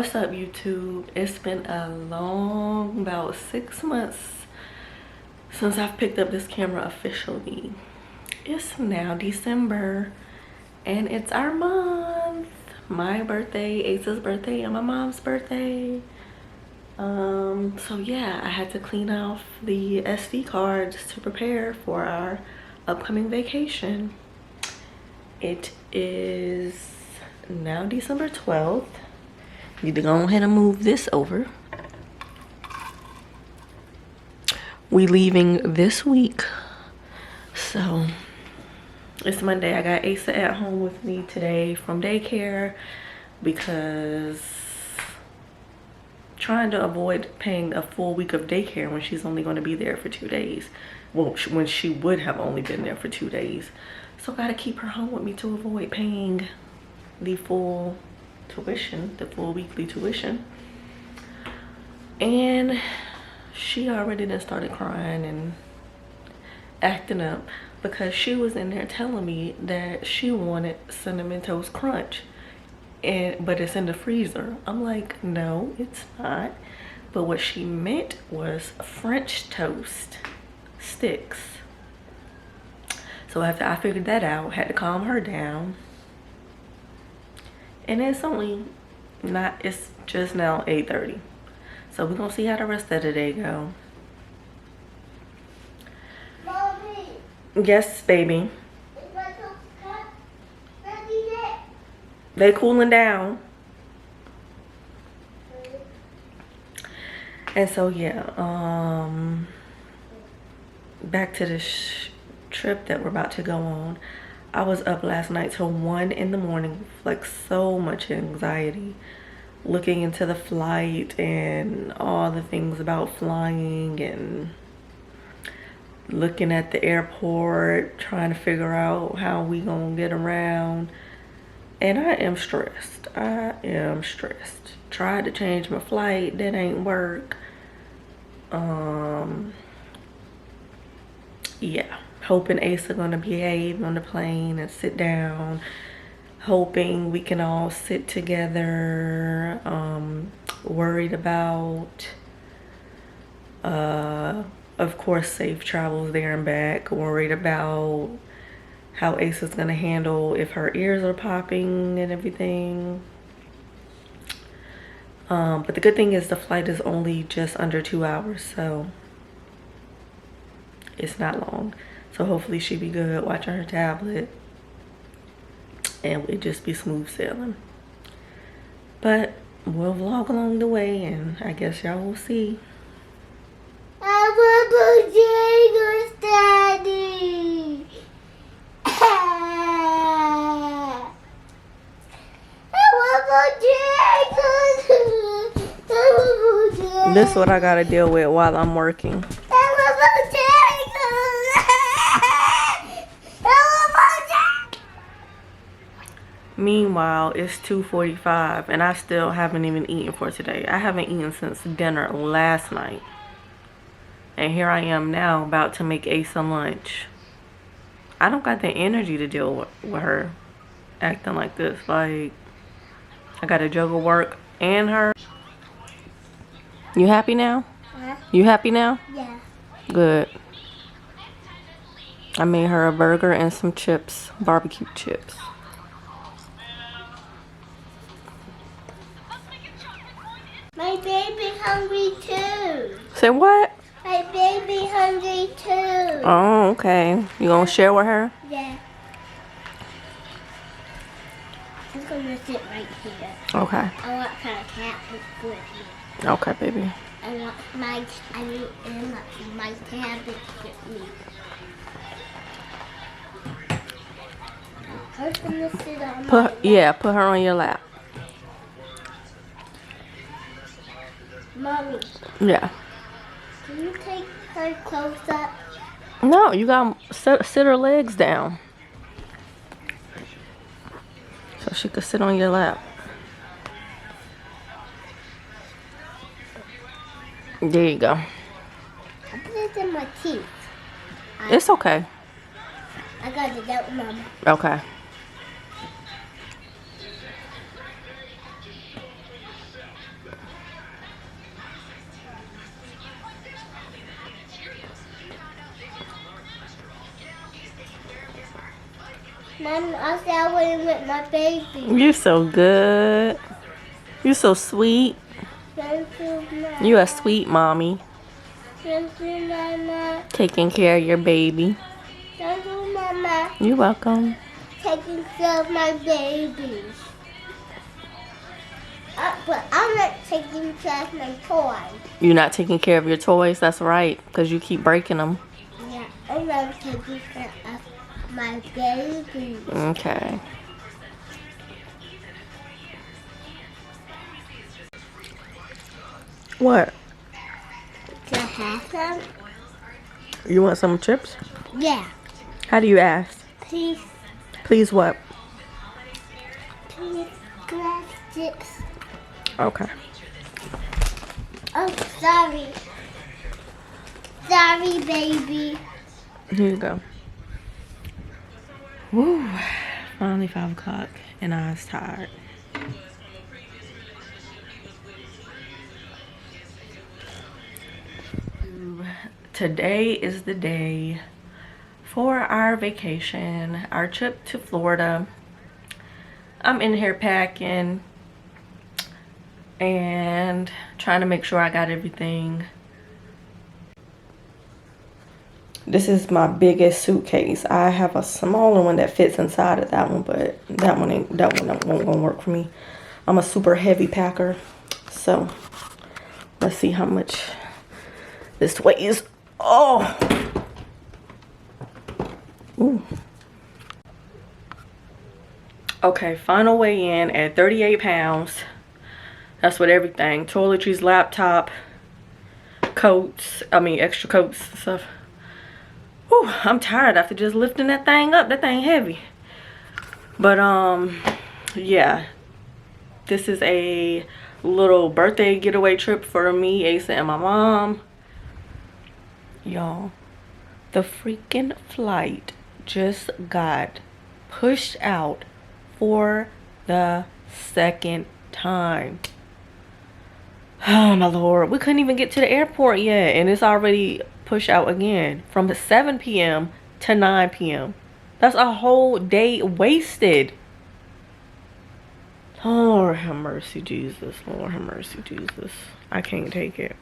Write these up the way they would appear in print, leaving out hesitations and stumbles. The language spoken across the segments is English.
What's up, YouTube? It's been a long, about 6 months since I've picked up this camera officially. It's now December and it's our month. My birthday, Asa's birthday, and my mom's birthday. So yeah, I had to clean off the SD cards to prepare for our upcoming vacation. It is now December 12th. Need to go ahead and move this over. We leaving this week. So it's Monday. I got Asa at home with me today from daycare because trying to avoid paying a full week of daycare when she's only going to be there for 2 days. Well, when she would have only been there for 2 days. So I got to keep her home with me to avoid paying the full tuition, the full weekly tuition. And she already done started crying and acting up because she was in there telling me that she wanted Cinnamon Toast Crunch, but it's in the freezer. I'm like, no, it's not. But what she meant was French toast sticks. So after I figured that out, had to calm her down. And it's only not, it's just now 8:30. So we're gonna see how the rest of the day go. Mommy. Yes, baby. Is my toast cut? Ready yet? They cooling down. And so yeah, back to this trip that we're about to go on. I was up last night till 1 in the morning, like so much anxiety, looking into the flight and all the things about flying and looking at the airport, trying to figure out how we gonna get around. And I am stressed. I am stressed. Tried to change my flight, that ain't work. Yeah. Hoping Asa gonna behave on the plane and sit down. Hoping we can all sit together. Worried about, of course, safe travels there and back. Worried about how Asa's gonna handle if her ears are popping and everything. But the good thing is the flight is only just under 2 hours, so it's not long. So hopefully she'll be good watching her tablet and we'll just be smooth sailing. But we'll vlog along the way and I guess y'all will see. I want bojangles, Daddy. I want bojangles. This is what I gotta deal with while I'm working. Meanwhile, it's 2:45 and I still haven't even eaten for today. I haven't eaten since dinner last night. And here I am now about to make Asa lunch. I don't got the energy to deal with her acting like this. Like, I gotta juggle work and her. You happy now? Huh? You happy now? Yeah. Good. I made her a burger and some chips, barbecue chips. My baby hungry too. Say what? My baby hungry too. Oh, okay. You gonna share with her? Yeah. I'm gonna sit right here. Okay. I want her cat to with me. Okay, baby. I want my tablet with me. Her's gonna sit on my lap. Put her on your lap. Mommy, Yeah. can you take her close up? No, you gotta sit her legs down so she could sit on your lap. There you go. I put it in my teeth. It's okay. I got it out, Mama. Okay. Mom, I said I wouldn't with my baby. You so good. You so sweet. Thank you, Mama. You a sweet mommy. Thank you, Mama. Taking care of your baby. Thank you, Mama. You're welcome. Taking care of my babies. But I'm not taking care of my toys. You're not taking care of your toys? That's right, because you keep breaking them. Yeah, I'm not taking care of my babies. Okay. What? Can I have some? You want some chips? Yeah. How do you ask? Please, Please what? please, glass chips. Okay. Oh, sorry. Sorry, baby. Here you go. Woo. Finally 5 o'clock and I was tired. Today is the day for our vacation, our trip to Florida. I'm in here packing and trying to make sure I got everything. This is my biggest suitcase. I have a smaller one that fits inside of that one, but that one won't work for me. I'm a super heavy packer. So let's see how much this weighs. Oh. Ooh. Okay, final weigh in at 38 pounds. That's with everything. Toiletries, laptop, coats, extra coats and stuff. Whew, I'm tired after just lifting that thing up. That thing heavy. But, yeah. This is a little birthday getaway trip for me, Asa, and my mom. Y'all, the freaking flight just got pushed out for the second time. Oh my Lord, we couldn't even get to the airport yet and it's already pushed out again from 7 p.m. to 9 p.m. That's a whole day wasted. Lord have mercy, Jesus. Lord have mercy, Jesus. I can't take it.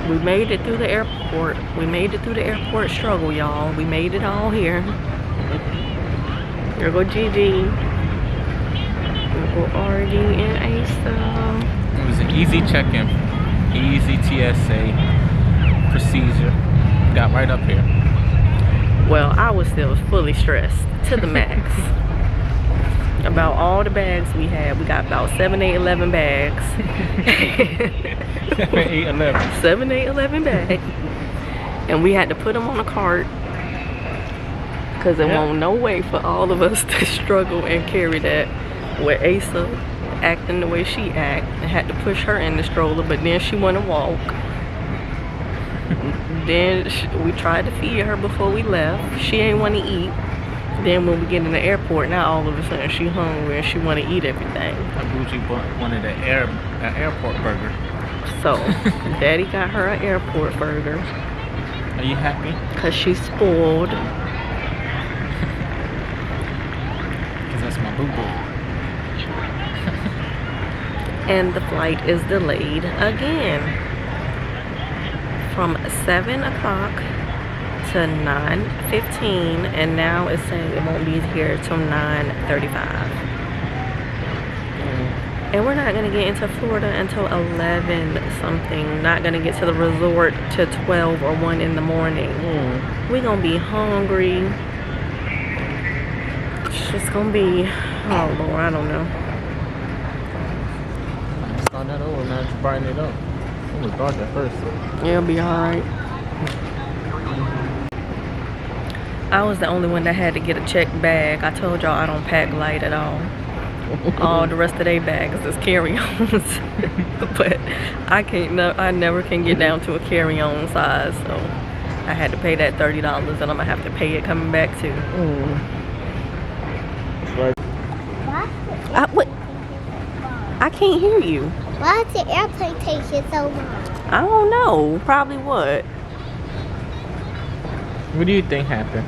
We made it through the airport. We made it through the airport struggle, y'all. We made it all here. There go Gigi. There go RD and Asa. It was an easy check-in, easy TSA procedure. Got right up here. Well, I was still fully stressed to the max about all the bags we had. We got about 7, 8, 11 bags. 7, 8, 11. 7, 8, 11 bags. And we had to put them on a cart because there won't no way for all of us to struggle and carry that with Asa acting the way she act. I had to push her in the stroller, but then she want to walk. Then we tried to feed her before we left. She ain't want to eat. Then when we get in the airport, now all of a sudden she hungry and she want to eat everything. Bougie wanted an airport burger. So Daddy got her an airport burger. Are you happy? Cause she's spoiled. Cause that's my boo boo. And the flight is delayed again from 7 o'clock to 9:15, and now it's saying it won't be here till 9:35. And we're not gonna get into Florida until 11 something. Not gonna get to the resort till 12 or 1 in the morning. We're gonna be hungry. It's just gonna be, oh Lord, I don't know. Start that over, man. Just brighten it up. It was dark at first. It'll be alright. I was the only one that had to get a checked bag. I told y'all I don't pack light at all. All the rest of their bags is carry-ons. But I never can get down to a carry-on size, so I had to pay that $30 and I'm gonna have to pay it coming back too. What? I can't hear you. Why is the airplane taking so long? I don't know. Probably what? What do you think happened?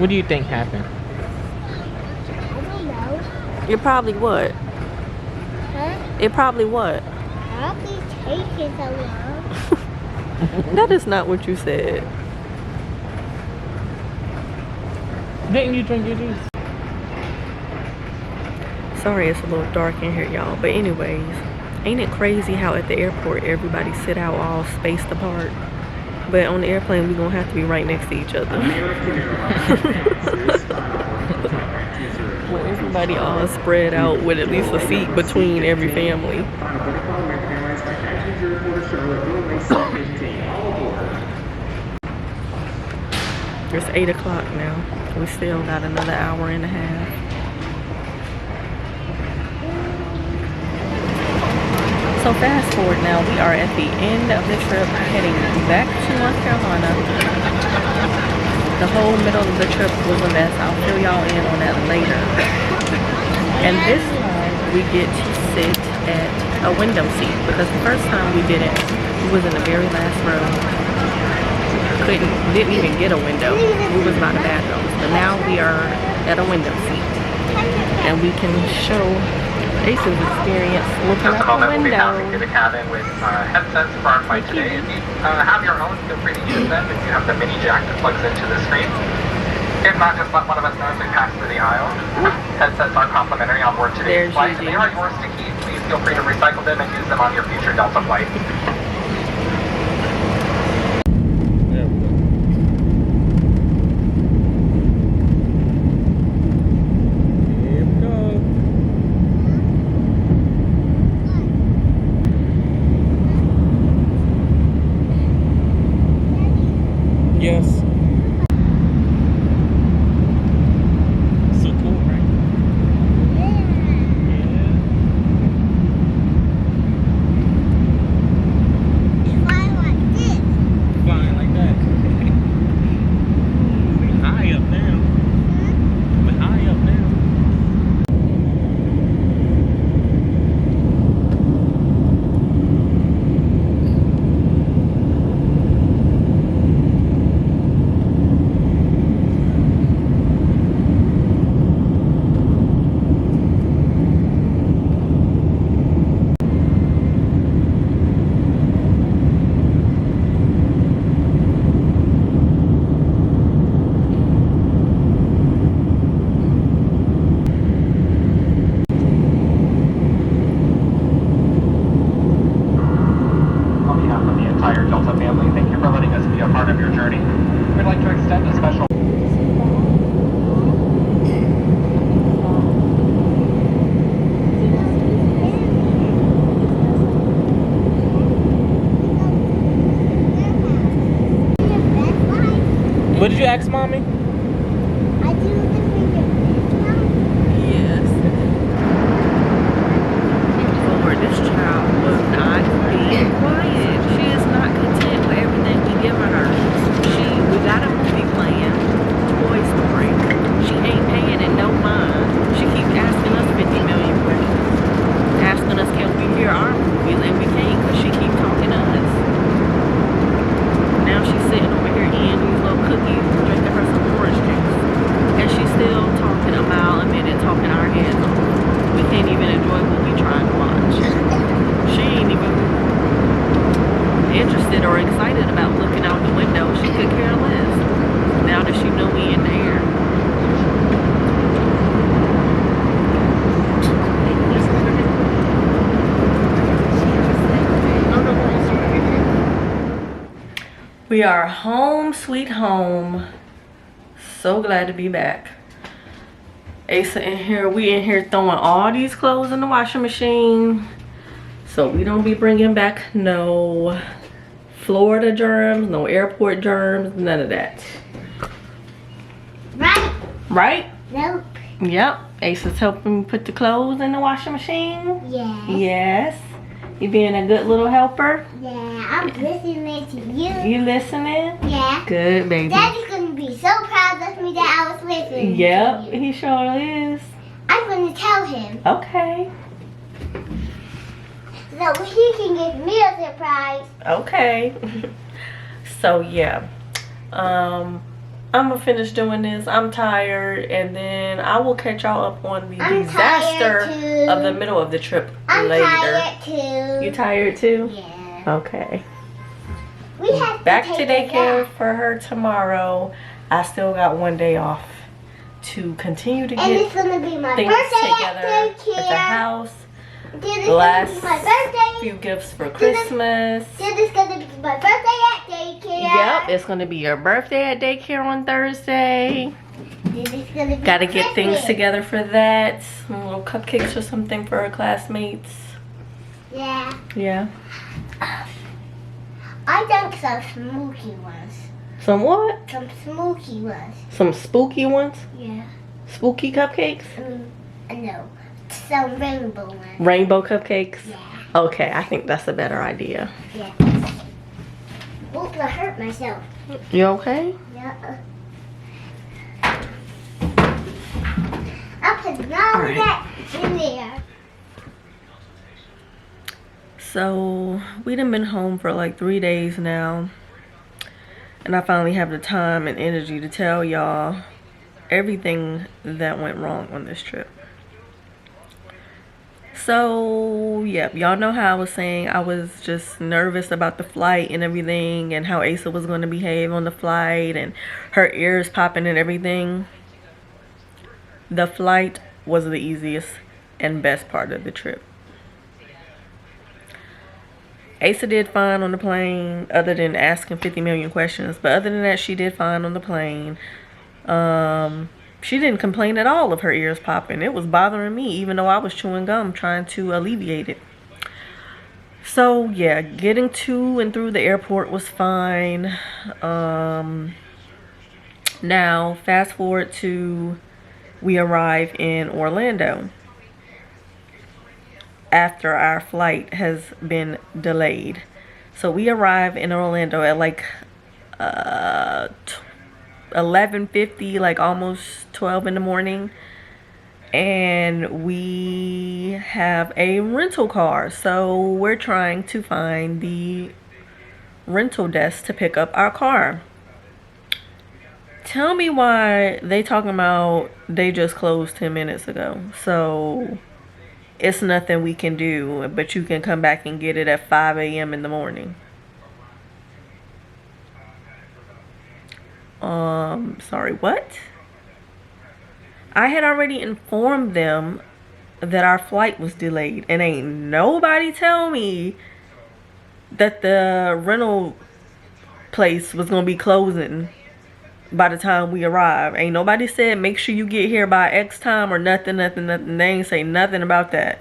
What do you think happened? I don't know. It probably what? Huh? It probably what? Probably taking so long. That is not what you said. Didn't you drink your juice? Sorry it's a little dark in here, y'all. But anyways, ain't it crazy how at the airport everybody sit out all spaced apart? But on the airplane, we gonna have to be right next to each other. Well, everybody all spread out with at least a seat between every family. It's 8 o'clock now. We still got another hour and a half. So fast forward now, we are at the end of the trip, heading back to North Carolina. The whole middle of the trip was a mess. I'll fill y'all in on that later. And this time we get to sit at a window seat because the first time we didn't. We was in the very last row. Didn't even get a window. We was by the bathrooms. But now we are at a window seat. And we can show Ace's experience looking Just a out the moment, we'll be window. passing through the cabin with headsets for our flight today. If you have your own, feel free to use them. If you have the mini jack that plugs into the screen. If not, just let one of us know as we pass through the aisle. Headsets are complimentary on board today's There's flight. Gigi. They are yours to keep. Please feel free to recycle them and use them on your future Delta flight. There we go. Here we go. Yes. So cool, right? Yeah. Why like this? Flying like that. We high up now. We high up now. On behalf of the entire Delta family, thank you for letting us be a part of your journey. We'd like to extend a special What did you ask, Mommy? I do this with your Yes. Lord, this child was not being quiet. She is not content with everything we give her. We got a movie playing, Toy Story. She ain't paying it no mind. She keeps asking us 50 million questions. Asking us can we hear our movies, and we can't because she keeps talking to us. Now she's sitting over here eating these little cookies, drinking her some orange juice. And she's still talking a mile a minute, talking our heads off. We can't even enjoy what we trying to watch. She ain't even interested or excited about looking out the window. She could care less. Now that she know we in the air. We are home, sweet home. So glad to be back. Asa in here, we in here throwing all these clothes in the washing machine. So we don't be bringing back no Florida germs, no airport germs, none of that. Right? Right? Nope. Yep. Asa's helping me put the clothes in the washing machine. Yeah. Yes. You being a good little helper? Yeah, I'm listening to you. You listening? Yeah. Good, baby. Daddy's gonna be so proud of me that I was listening Yep, to you. he sure is. I'm gonna tell him Okay. so he can give me a surprise. Okay. So yeah. I'm gonna finish doing this. I'm tired, and then I will catch y'all up on the I'm disaster tired too. of the middle of the trip I'm later. tired too. You tired too? Yeah. Okay. We have Back to to take a daycare nap. for her tomorrow. I still got one day off to continue to And get it's gonna be my things birthday together at at daycare. the house. Then it's The last gonna be my birthday. few gifts for Christmas. Then it's gonna be my birthday at daycare. Yep, it's gonna be your birthday at daycare on Thursday. Then it's gonna be Gotta get things Christmas. together for that. Some little cupcakes or something for our classmates. Yeah. Yeah. I done some smoky ones. Some what? Some smoky ones. Some spooky ones? Yeah. Spooky cupcakes? No. Some rainbow ones. Rainbow cupcakes? Yeah. Okay, I think that's a better idea. Yeah. Oops, I hurt myself. You okay? Yeah. I'll put all All right. that in there. So, we done been home for like 3 days now. And I finally have the time and energy to tell y'all everything that went wrong on this trip. So, yep, y'all know how I was saying I was just nervous about the flight and everything, and how Asa was going to behave on the flight, and her ears popping and everything. The flight was the easiest and best part of the trip. Asa did fine on the plane, other than asking 50 million questions. But other than that, she did fine on the plane. She didn't complain at all of her ears popping. It was bothering me, even though I was chewing gum trying to alleviate it. So, yeah, getting to and through the airport was fine. Now, fast forward to we arrive in Orlando after our flight has been delayed. So we arrive in Orlando at like 11:50, like almost 12 in the morning, and we have a rental car. So we're trying to find the rental desk to pick up our car. Tell me why they talking about they just closed 10 minutes ago. So it's nothing we can do, but you can come back and get it at 5 a.m. in the morning. Sorry, what? I had already informed them that our flight was delayed, and ain't nobody tell me that the rental place was gonna be closing by the time we arrive. Ain't nobody said make sure you get here by X time or nothing. They ain't say nothing about that.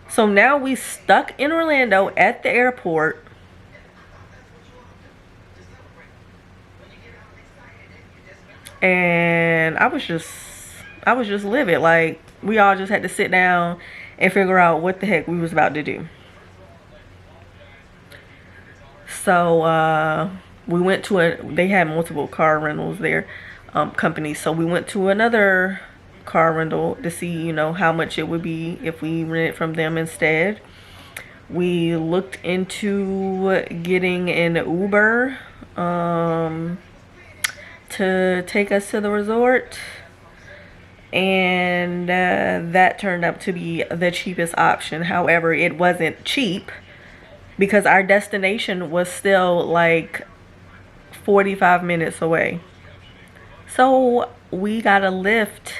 So now we stuck in Orlando at the airport. And I was just livid. Like, we all just had to sit down and figure out what the heck we was about to do. So we went to they had multiple car rentals there, companies. So we went to another car rental to see, you know, how much it would be if we rented from them instead. We looked into getting an Uber to take us to the resort, and that turned out to be the cheapest option. However, it wasn't cheap because our destination was still like 45 minutes away. So we got a Lyft,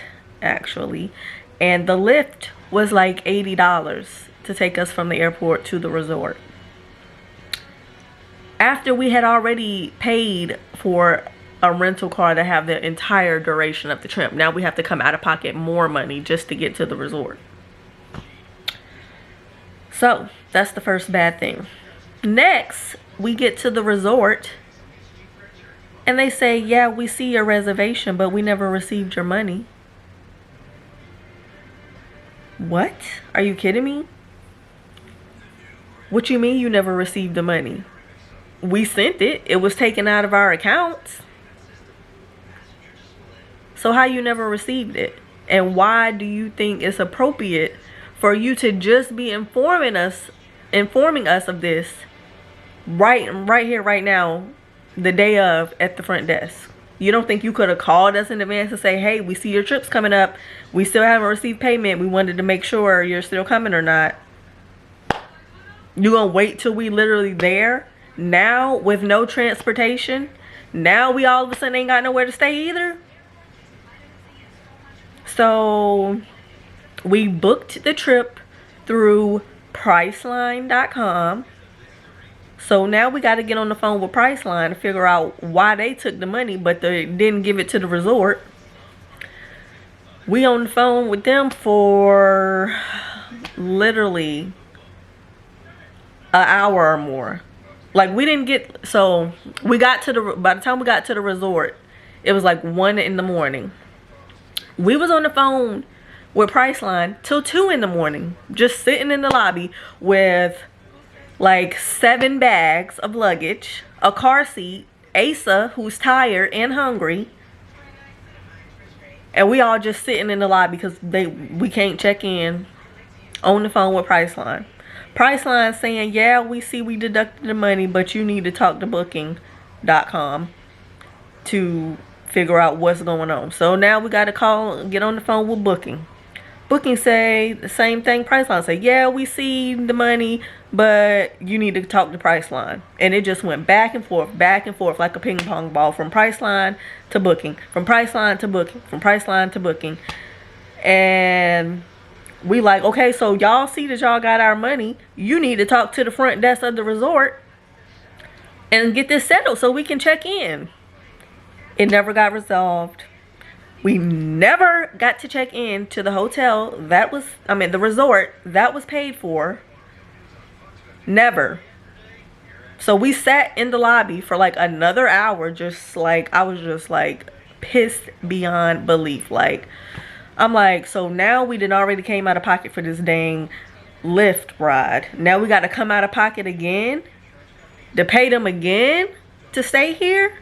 actually, and the Lyft was like $80 to take us from the airport to the resort, after we had already paid for a rental car to have the entire duration of the trip. Now we have to come out of pocket more money just to get to the resort. So that's the first bad thing. Next, we get to the resort and they say, yeah, we see your reservation, but we never received your money. What? Are you kidding me? What you mean you never received the money? We sent it. It was taken out of our accounts. So how you never received it? And why do you think it's appropriate for you to just be informing us of this right here, right now, the day of, at the front desk? You don't think you could have called us in advance to say, hey, we see your trip's coming up. We still haven't received payment. We wanted to make sure you're still coming or not. You gonna wait till we literally there? Now with no transportation? Now we all of a sudden ain't got nowhere to stay either? So we booked the trip through Priceline.com. So now we got to get on the phone with Priceline to figure out why they took the money, but they didn't give it to the resort. We on the phone with them for literally an hour or more. Like, we didn't get, so we got to the, by the time we got to the resort, it was like 1 in the morning. We was on the phone with Priceline till 2 in the morning, just sitting in the lobby with like 7 bags of luggage, a car seat, Asa, who's tired and hungry, and we all just sitting in the lobby because we can't check in, on the phone with Priceline. Priceline saying, yeah, we see we deducted the money, but you need to talk to Booking.com to figure out what's going on. So now we got to get on the phone with Booking. Booking say the same thing. Priceline say, yeah, we see the money, but you need to talk to Priceline. And it just went back and forth like a ping pong ball, from Priceline to Booking, from Priceline to Booking, from Priceline to Booking. And we like, okay, so y'all see that y'all got our money. You need to talk to the front desk of the resort and get this settled so we can check in. It never got resolved. We never got to check in to the hotel that was, the resort that was paid for. Never. So we sat in the lobby for like another hour, just like, I was just like pissed beyond belief. Like, I'm like, so now we done already came out of pocket for this dang Lyft ride. Now we got to come out of pocket again to pay them again to stay here?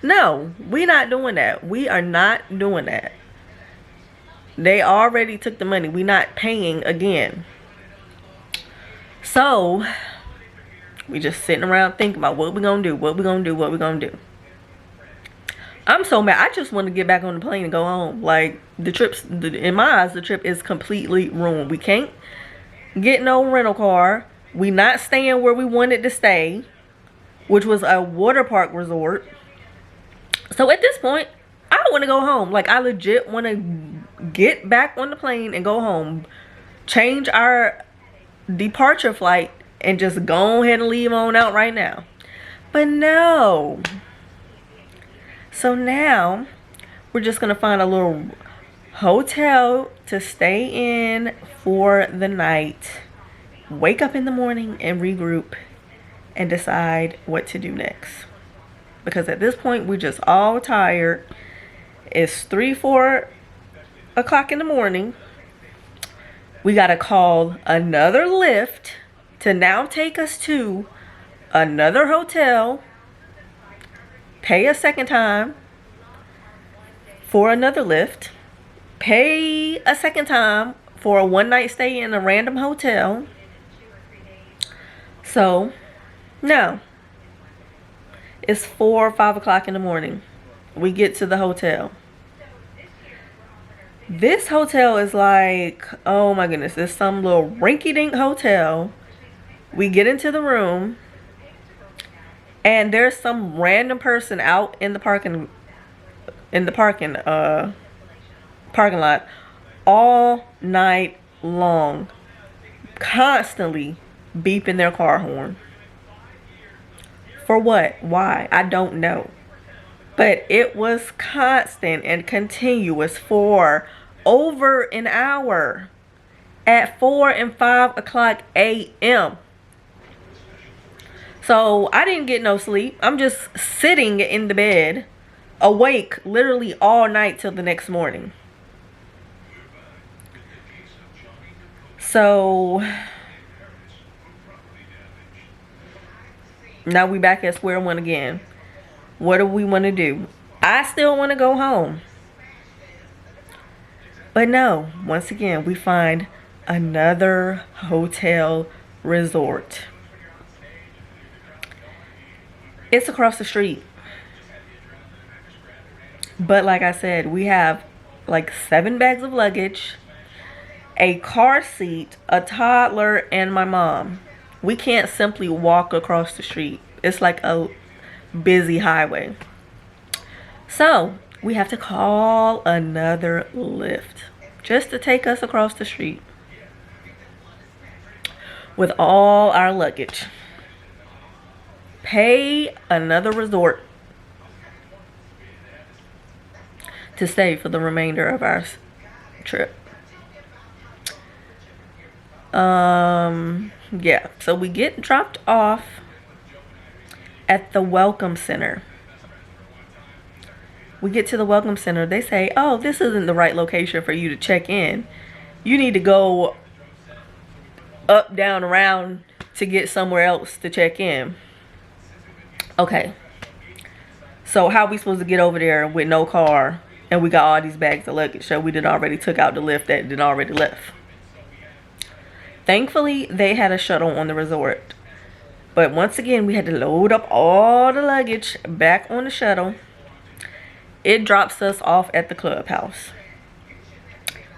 No, we not doing that. We are not doing that. They already took the money. We not paying again. So we just sitting around thinking about what we gonna do, what we gonna do, what we gonna do. I'm so mad. I just want to get back on the plane and go home. Like, the trip's, in my eyes, the trip is completely ruined. We can't get no rental car. We not staying where we wanted to stay, which was a water park resort. So at this point, I want to go home. Like, I legit want to get back on the plane and go home. Change our departure flight and just go ahead and leave on out right now. But no. So now, we're just going to find a little hotel to stay in for the night. Wake up in the morning and regroup and decide what to do next. Because at this point, we're just all tired. It's 3-4 o'clock in the morning. We got to call another Lyft to now take us to another hotel. Pay a second time for another Lyft. Pay a second time for a one-night stay in a random hotel. So, no. It's 4 or 5 o'clock in the morning. We get to the hotel. This hotel is like, oh my goodness, it's some little rinky-dink hotel. We get into the room, and there's some random person out in the parking lot all night long, constantly beeping their car horn. For what? Why? I don't know. But it was constant and continuous for over an hour at 4 and 5 o'clock a.m. So I didn't get no sleep. I'm just sitting in the bed, awake literally all night till the next morning. So now we back at square one again. What do we want to do? I still want to go home. But no, once again, we find another hotel resort. It's across the street. But like I said, we have like 7 bags of luggage, a car seat, a toddler, and my mom. We can't simply walk across the street. It's like a busy highway. So we have to call another Lyft just to take us across the street with all our luggage. Pay another resort to stay for the remainder of our trip. Yeah, so we get dropped off at the Welcome Center. We get to the Welcome Center. They say, oh, this isn't the right location for you to check in. You need to go up, down, around to get somewhere else to check in. Okay. So how are we supposed to get over there with no car and we got all these bags of luggage? So we did already took out the Lyft that did already left. Thankfully, they had a shuttle on the resort. But once again, we had to load up all the luggage back on the shuttle. It drops us off at the clubhouse.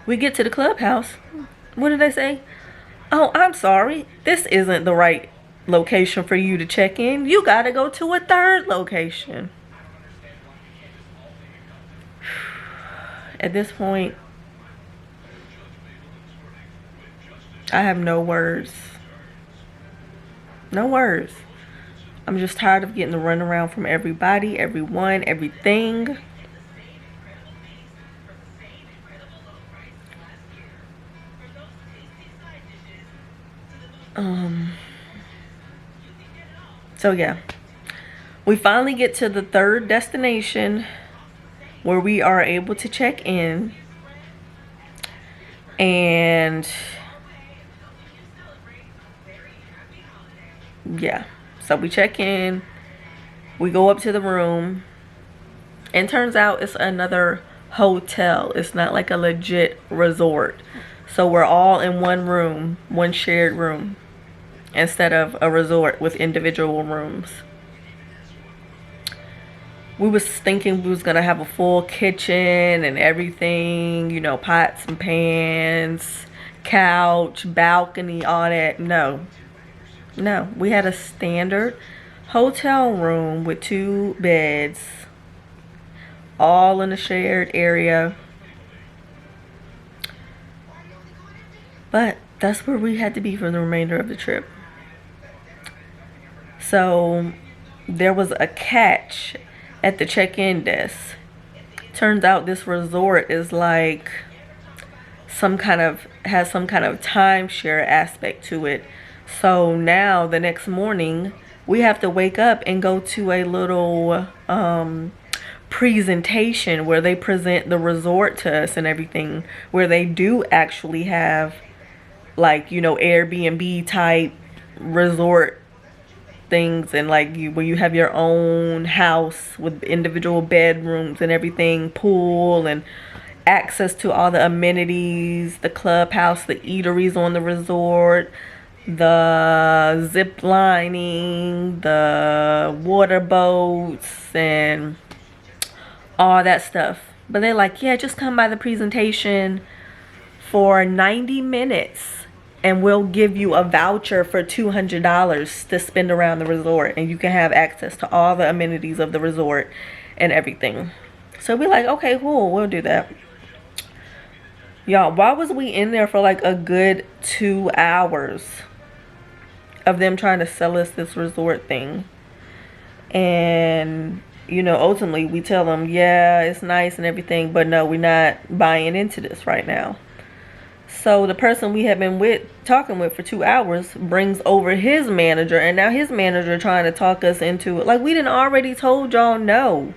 We get to the clubhouse. What did they say? Oh, I'm sorry. This isn't the right location for you to check in. You got to go to a third location. At this point, I have no words. No words. I'm just tired of getting the runaround from everybody, everyone, everything. So yeah, we finally get to the third destination where we are able to check in, and yeah, so we check in, we go up to the room, and turns out it's another hotel. It's not like a legit resort. So we're all in one room, one shared room, instead of a resort with individual rooms. We was thinking we was gonna have a full kitchen and everything, you know, pots and pans, couch, balcony, all that. No, we had a standard hotel room with 2 beds, all in a shared area. But that's where we had to be for the remainder of the trip. So there was a catch at the check-in desk. Turns out this resort is like has some kind of timeshare aspect to it. So now the next morning we have to wake up and go to a little presentation where they present the resort to us and everything, where they do actually have, like, you know, Airbnb type resort things, and like where you have your own house with individual bedrooms and everything, pool, and access to all the amenities, the clubhouse, the eateries on the resort, the zip lining, the water boats, and all that stuff. But they're like, yeah, just come by the presentation for 90 minutes and we'll give you a voucher for $200 to spend around the resort, and you can have access to all the amenities of the resort and everything. So we're like, okay, cool, we'll do that. Y'all, why was we in there for like a good 2 hours of them trying to sell us this resort thing? And, you know, ultimately we tell them, yeah, it's nice and everything, but no, we're not buying into this right now. So the person we have been talking with for 2 hours brings over his manager, and now his manager trying to talk us into it. Like, we done already told y'all no.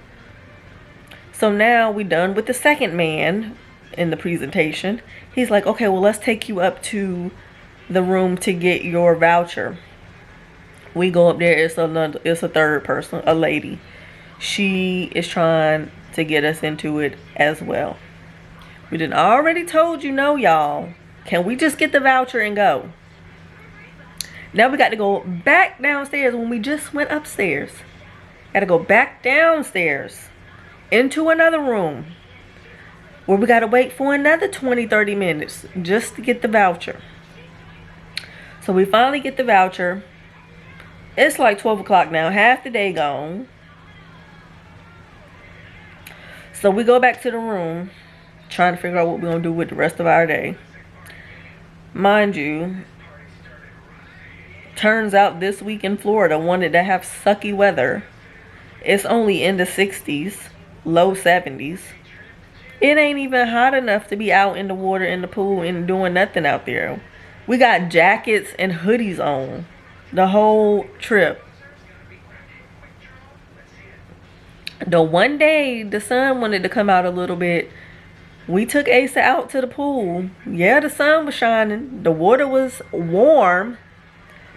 So now we done with the second man in the presentation. He's like, okay, well, let's take you up to the room to get your voucher. We go up there. It's a third person, a lady. She is trying to get us into it as well. We done already told you no, y'all. Can we just get the voucher and go? Now we got to go back downstairs when we just went upstairs. Got to go back downstairs into another room where we gotta wait for another 20-30 minutes just to get the voucher. So we finally get the voucher. It's like 12 o'clock now, half the day gone. So we go back to the room, trying to figure out what we're gonna do with the rest of our day. Mind you, turns out this week in Florida wanted to have sucky weather. It's only in the 60s, low 70s. It ain't even hot enough to be out in the water, in the pool, and doing nothing out there. We got jackets and hoodies on the whole trip. The one day the sun wanted to come out a little bit, we took Asa out to the pool. Yeah, the sun was shining. The water was warm.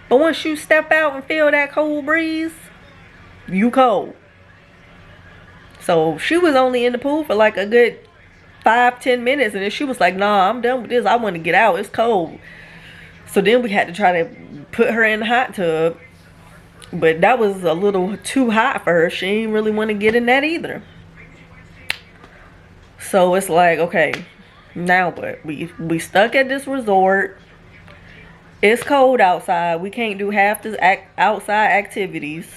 But once you step out and feel that cold breeze, you cold. So she was only in the pool for like a good 5-10 minutes. And then she was like, nah, I'm done with this. I want to get out. It's cold. So then we had to try to put her in the hot tub. But that was a little too hot for her. She didn't really want to get in that either. So it's like, okay, now what? We stuck at this resort. It's cold outside. We can't do half the outside activities.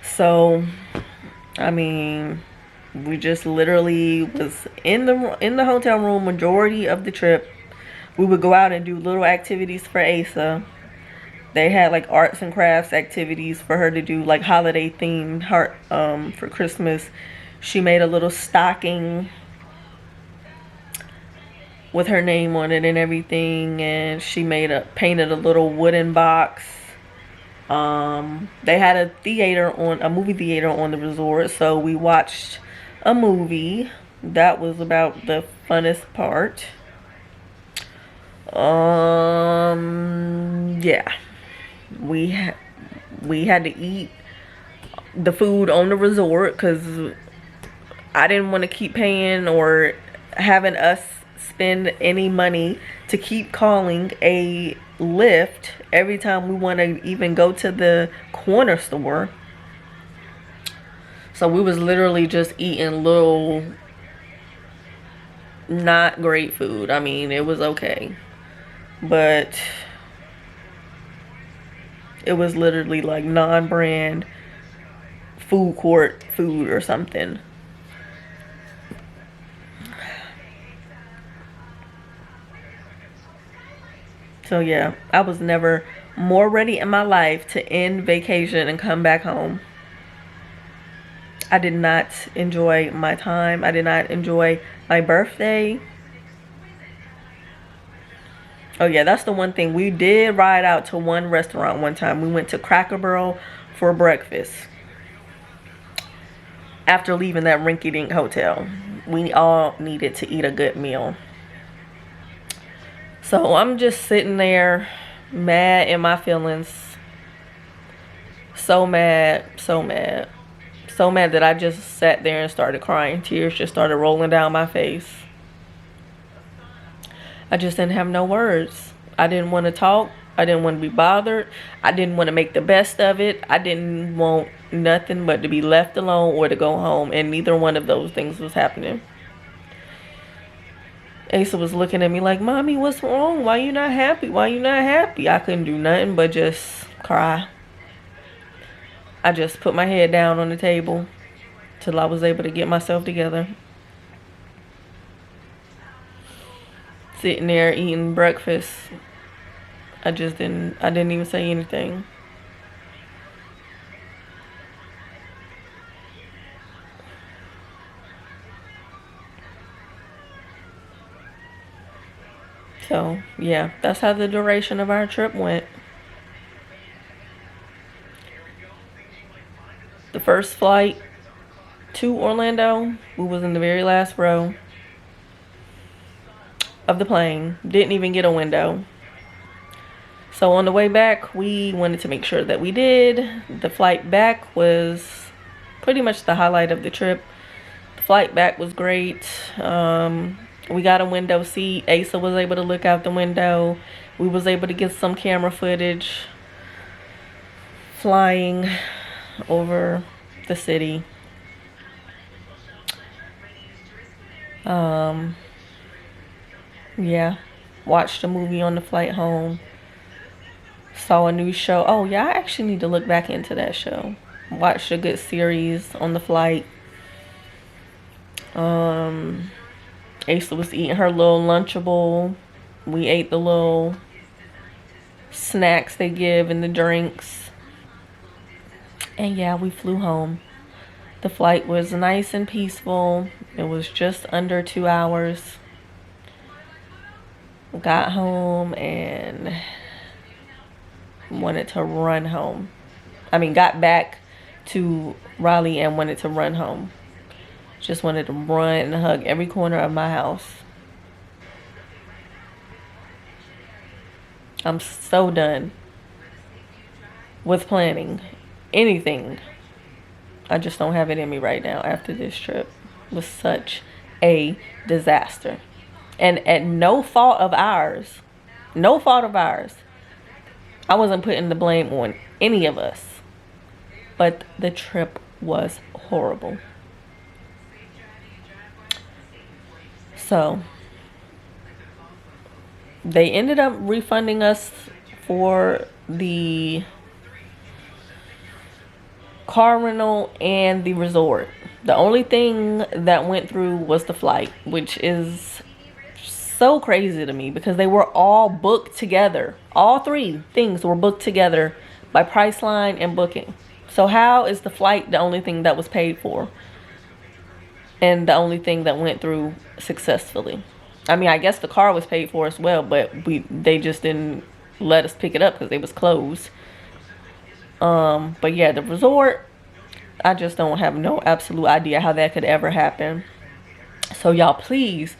So, I mean, we just literally was in the hotel room majority of the trip. We would go out and do little activities for Asa. They had like arts and crafts activities for her to do, like holiday themed for Christmas. She made a little stocking with her name on it and everything, and she painted a little wooden box. They had a movie theater on the resort, so we watched a movie. That was about the funnest part. Yeah, we had to eat the food on the resort because I didn't want to keep paying or having us spend any money to keep calling a Lyft every time we want to even go to the corner store. So we was literally just eating little not great food. I mean, it was okay, but it was literally like non-brand food court food or something. So yeah, I was never more ready in my life to end vacation and come back home. I did not enjoy my time. I did not enjoy my birthday. Oh yeah, that's the one thing. We did ride out to one restaurant one time. We went to Cracker Barrel for breakfast. After leaving that rinky-dink hotel, we all needed to eat a good meal. So I'm just sitting there mad in my feelings. So mad, so mad. So mad that I just sat there and started crying. Tears just started rolling down my face. I just didn't have no words. I didn't want to talk. I didn't want to be bothered. I didn't want to make the best of it. I didn't want nothing but to be left alone or to go home. And neither one of those things was happening. Asa was looking at me like, Mommy, what's wrong? Why you not happy? Why you not happy? I couldn't do nothing but just cry. I just put my head down on the table till I was able to get myself together. Sitting there eating breakfast. I didn't even say anything. So, yeah, that's how the duration of our trip went. The first flight to Orlando, we was in the very last row of the plane. Didn't even get a window. So on the way back, we wanted to make sure that we did. The flight back was pretty much the highlight of the trip. The flight back was great. We got a window seat. Asa was able to look out the window. We was able to get some camera footage flying over the city. Yeah, watched a movie on the flight home. Saw a new show. Oh yeah, I actually need to look back into that show. Watched a good series on the flight. Asa was eating her little Lunchable. We ate the little snacks they give and the drinks. And yeah, we flew home. The flight was nice and peaceful. It was just under 2 hours. Got home and wanted to run home. I mean, got back to Raleigh and wanted to run home. Just wanted to run and hug every corner of my house. I'm so done with planning anything. I just don't have it in me right now after this trip. It was such a disaster. And at no fault of ours. No fault of ours. I wasn't putting the blame on any of us. But the trip was horrible. So, they ended up refunding us for the car rental and the resort. The only thing that went through was the flight, which is so crazy to me because they were all booked together. All three things were booked together by Priceline and Booking. So how is the flight the only thing that was paid for and the only thing that went through successfully? I mean, I guess the car was paid for as well, but they just didn't let us pick it up because it was closed. But yeah, the resort, I just don't have no absolute idea how that could ever happen. So y'all, please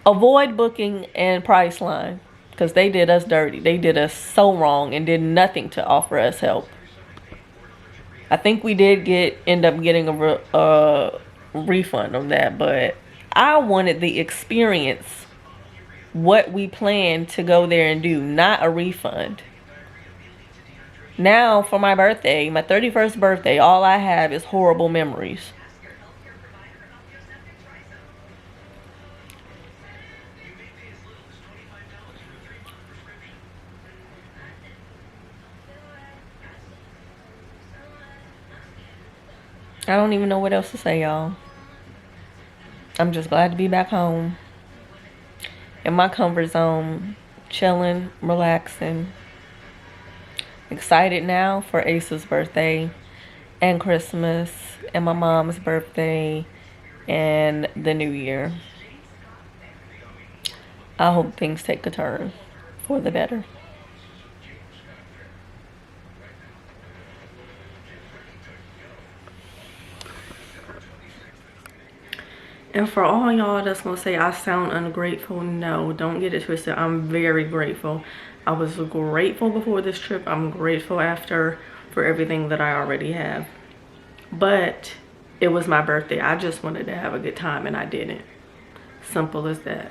avoid Booking and Priceline because they did us dirty. They did us so wrong and did nothing to offer us help. I think we did end up getting a refund on that, but I wanted the experience, what we planned to go there and do, not a refund. Now for my birthday, my 31st birthday, all I have is horrible memories. I don't even know what else to say, y'all. I'm just glad to be back home in my comfort zone, chilling, relaxing. Excited now for Asa's birthday and Christmas and my mom's birthday and the new year. I hope things take a turn for the better. And for all y'all that's gonna say I sound ungrateful, no, don't get it twisted. I'm very grateful. I was grateful before this trip. I'm grateful after for everything that I already have. But it was my birthday. I just wanted to have a good time and I didn't. Simple as that.